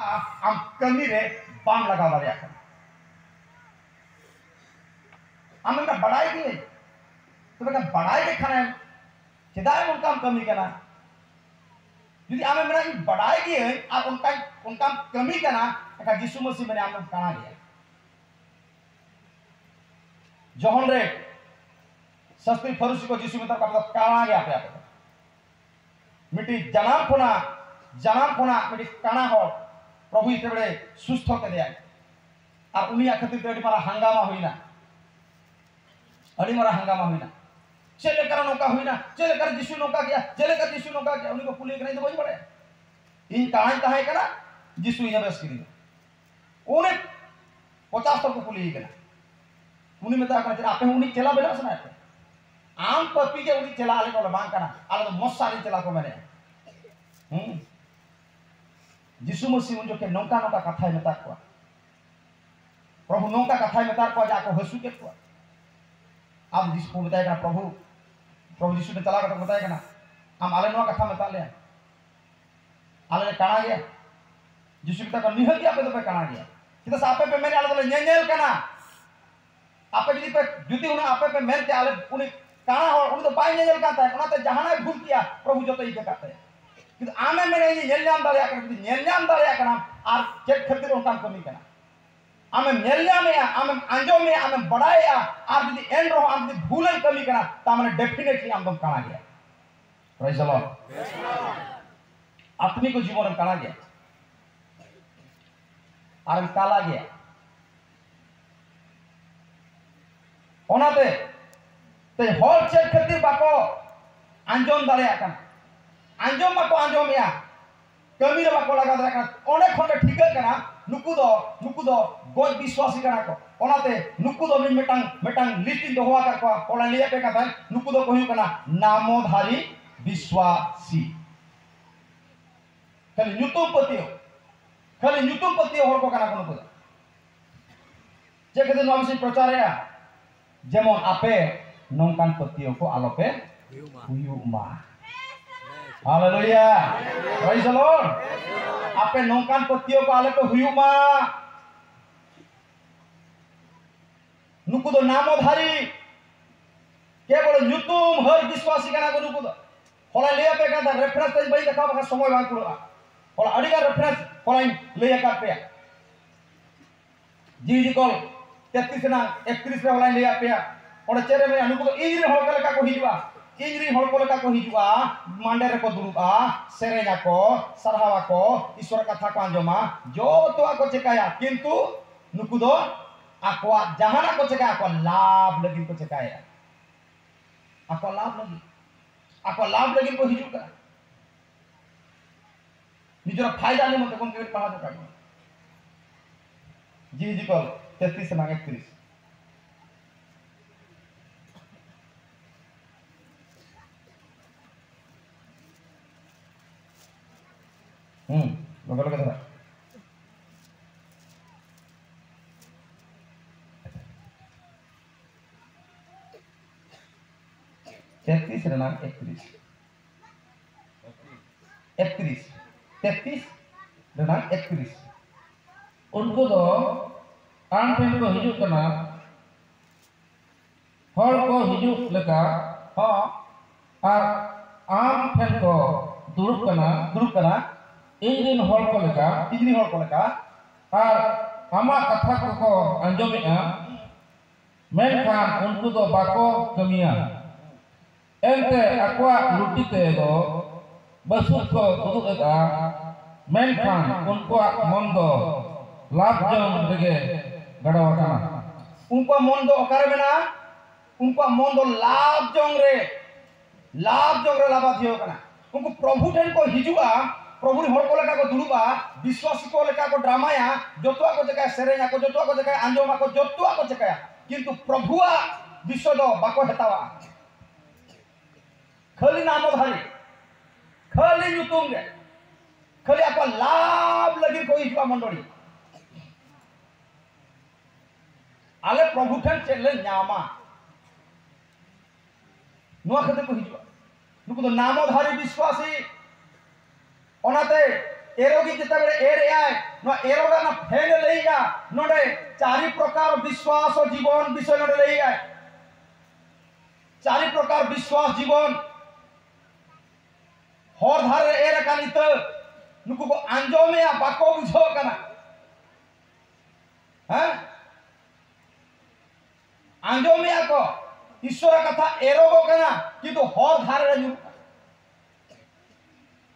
आम कमी रे बाम लगा दाड़े आम बड़ाई गए तो बड़ाई के खाना चेदा उनका कमी करना जुदी आम बड़ाई गए और उनका कमी करना यीशु मसीह मैंने आम काना गया जहन रे शास्त्री फरुसी को यीशु में काना गया पे मिट्टी जनाम खोना मिट्टी काना हो प्रभु इतने बड़े सुस्थ होते दिया और उन्हीं खातिर तो मारा हंगामा हुईना चलेकर नौका हुईना चलेकर यीशु नौका गया उन्हीं को कुली नहीं तो वही बड़े इन कहां कहां करना यीशु इन बस करी उन्हें 50 तक को कुली करना उन्हीं में तो आपे उन्हीं चला बेला सुना है आम पपी के उन्हीं चला आले को बांग करना आले तो मसारी चला को मैंने यीशु मसीह उन जो के नौका कथा में ताक को प्रभु नौका कथा में ताक को जाको हसु के को आप जिस को बताएगा प्रभु यीशु ने चला कर बताएगा ना हम आले नौका कथा में ताले आले काना गया यीशु पिता का निहल किया पे तो पे काना गया किता सापे पे मैंने आले तो नेनेल करना आपे यदि पे जुती उन्हें आपे पे मेल के आले उन्हें काना हो उन्हें तो पाई नेनेल करता है उन्हें तो जहाना भूल किया प्रभु जो तो ये कहते हैं किंतु आमे मैंने ये नेल्याम दालिया करना और चेक खरीदे उनका कमी करना आमे नेल्याम या आमे अंजो में आमे बढ़ाया आप यदि एंड रहो आप यदि भूलन कमी करना तो हमने डेफिनेटली हम काना गया प्रेज द लॉर्ड आत्मिक जीवन में काना गया और काला गया ओनाते ते हॉल चेक खरीदे बाको अंजोम दालिया करना आंजोम बाको आंजोम या कमी रे बाको लगा दरा अनेक खंड ठीक करना नुकु दो गज विश्वासी करना को ओनाते नुकु दो मेटांग लिस्टिंग दो हुआ कर को ओला लिया पे का नुकु दो कोहियो करना नामोधारी विश्वासी खाली नुतुम पतियो हर को करना को नुकु जे के दिन हमसे प्रचार है जेमन आपे नौकान पतियो को आलोपे हुयुमा हालेलुया प्रेज द लॉर्ड आपे नौकान पतियों को आले को हुयुमा नुकु दो नामोधारी केवल नुतुम हर विश्वासी कना को नुकु दो होला लिया पे का रेफरेंस तज बई देखा बका समय बांग कुड़ा होला अडिगा रेफरेंस होला लिया का पे जी कॉल 33 ना 31 रे होला लिया पे ओडे चेरे में नुकु दो इंजरी होल का को हिजुआ इंजरी हल को लेका को हिजुआ मांडे रे को दुरुबा सेरेना को सरहावा को ईश्वर कथा को आंजोमा जो तो को चेकाया किंतु नुकु दो आकवा जहाना को चेकाया को लाभ लगिन को चेकाया आको लाभ लगिन को हिजुका निजरा फायदा नहीं मत कोन के पढ़ा दो का जी को 33 ना 31 बगल का था 33 रे नाम 31 रे नाम 31 उनको दो आम ठेन को हिजुक करना हर को हिजुक लेका हां और आम ठेन को दुरुप करना इंजन हॉल को लेका और आमा कथा को अंजोमेआ मेनखान उनको दो बाको कमिया एंते अक्वा लुटीते दो बसुत को दुदुगा मेनखान उनको मन दो लाभ जंग देगे गड़ावा उनको मन दो ओकारे मेना उनको मन दो लाभ जंग रे लाभाधियो कना उनको प्रभु ठेन को हिजुआ प्रभु हर को लेका को दुरुबा विश्वासी को लेका को ड्रामाया जोतुआ को जका सेरेया को जोतुआ को जका आंजोमा को जोतुआ को जका किंतु प्रभुआ विश्व दो बाको हेतावा खाली नामधारी खाली युतुंगे खाली आपा लाभ लगी कोई हिजुआ मंडली आले प्रभु ठेन चले न्यामा नुआ खते को हिजुआ नुको तो नामधारी विश्वासी ओनाते एरोगी जिते बड़े एर आए नो एरोगा ना फेन लेगा नोडे चारि प्रकार विश्वास और जीवन विषय नोडे लेगा चारि प्रकार विश्वास जीवन हर धारे एर कानित नुकु को आंजोमे या बाको बुझो कना हैं आंजोमे या को ईश्वर कथा एरोगो कना किंतु हर धारे नु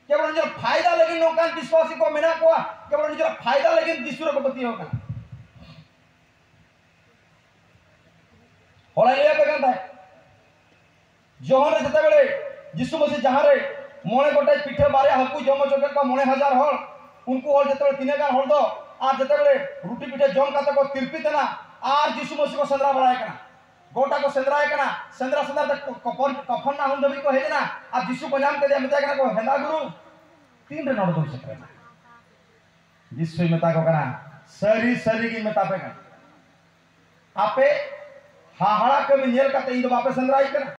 केवल निजर फायदा लगी नौकान विश्वासी को मेना को केवल निजर फायदा लगी ईश्वर को पति होगा होला ले पे कहता है जोहन जते बेले यीशु मसीह जहां रे मोने गोटे पिठे बारे हकु जम चोके को मोने हजार हल उनको हल जते तीने गान हल दो आ जते बेले रोटी पिठे जम काते को तिरपित ना आर यीशु मसीह को संद्रा बड़ाय कना गोटा को संद्राय कना संद्रा संद्रा कफन ना हुन दबी को हेजना आ यीशु को नाम के दे मिता कना को हेला गुरु तीन रे नोड दो सकरे यीशु मिता को कना सरी सरी की मिता पे कना आपे हाहाड़ा के नेल काते इन दो बापे संद्राय कना